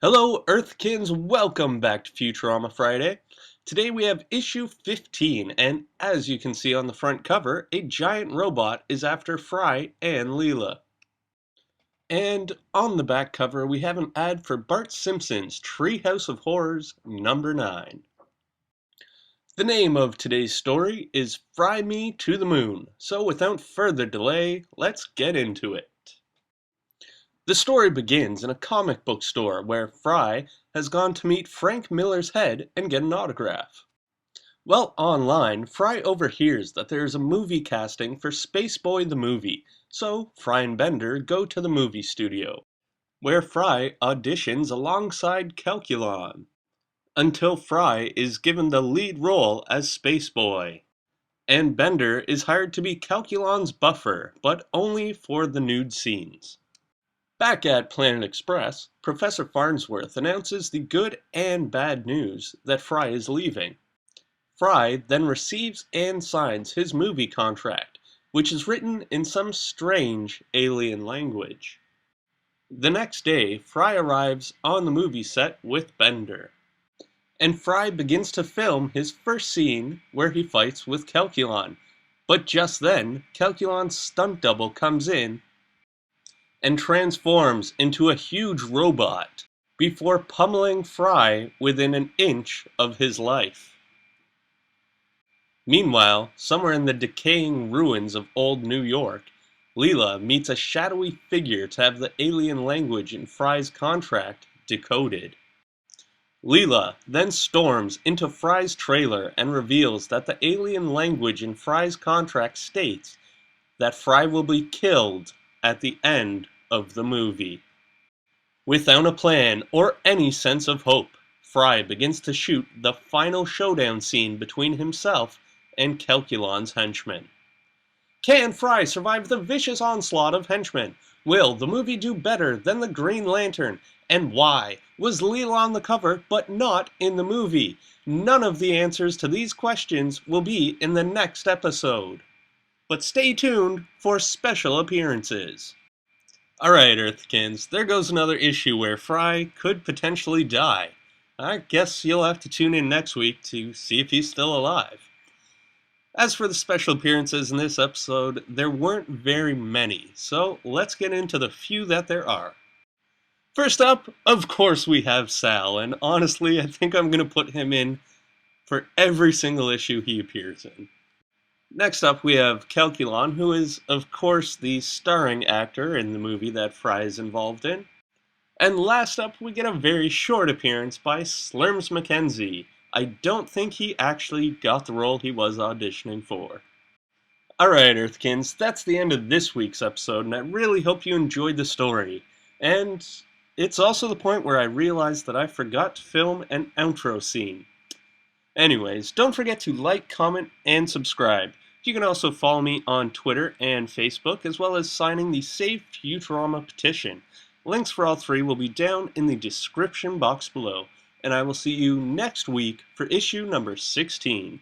Hello, Earthkins! Welcome back to Futurama Friday. Today we have issue 15, and as you can see on the front cover, a giant robot is after Fry and Leela. And on the back cover, we have an ad for Bart Simpson's Treehouse of Horrors number 9. The name of today's story is Fry Me to the Moon, so without further delay, let's get into it. The story begins in a comic book store where Fry has gone to meet Frank Miller's head and get an autograph. Well, online, Fry overhears that there is a movie casting for Spaceboy the Movie, so Fry and Bender go to the movie studio, where Fry auditions alongside Calculon, until Fry is given the lead role as Spaceboy. And Bender is hired to be Calculon's buffer, but only for the nude scenes. Back at Planet Express, Professor Farnsworth announces the good and bad news that Fry is leaving. Fry then receives and signs his movie contract, which is written in some strange alien language. The next day, Fry arrives on the movie set with Bender. And Fry begins to film his first scene where he fights with Calculon. But just then, Calculon's stunt double comes in and transforms into a huge robot before pummeling Fry within an inch of his life. Meanwhile, somewhere in the decaying ruins of old New York, Leela meets a shadowy figure to have the alien language in Fry's contract decoded. Leela then storms into Fry's trailer and reveals that the alien language in Fry's contract states that Fry will be killed at the end of the movie. Without a plan or any sense of hope, Fry begins to shoot the final showdown scene between himself and Calculon's henchmen. Can Fry survive the vicious onslaught of henchmen? Will the movie do better than the Green Lantern? And why was Leela on the cover but not in the movie? None of the answers to these questions will be in the next episode. But stay tuned for special appearances. Alright, Earthkins, there goes another issue where Fry could potentially die. I guess you'll have to tune in next week to see if he's still alive. As for the special appearances in this episode, there weren't very many, so let's get into the few that there are. First up, of course we have Sal, and honestly, I think I'm going to put him in for every single issue he appears in. Next up, we have Calculon, who is, of course, the starring actor in the movie that Fry is involved in. And last up, we get a very short appearance by Slurms McKenzie. I don't think he actually got the role he was auditioning for. Alright, Earthkins, that's the end of this week's episode, and I really hope you enjoyed the story. And it's also the point where I realized that I forgot to film an outro scene. Anyways, don't forget to like, comment, and subscribe. You can also follow me on Twitter and Facebook, as well as signing the Save Futurama petition. Links for all three will be down in the description box below, and I will see you next week for issue number 16.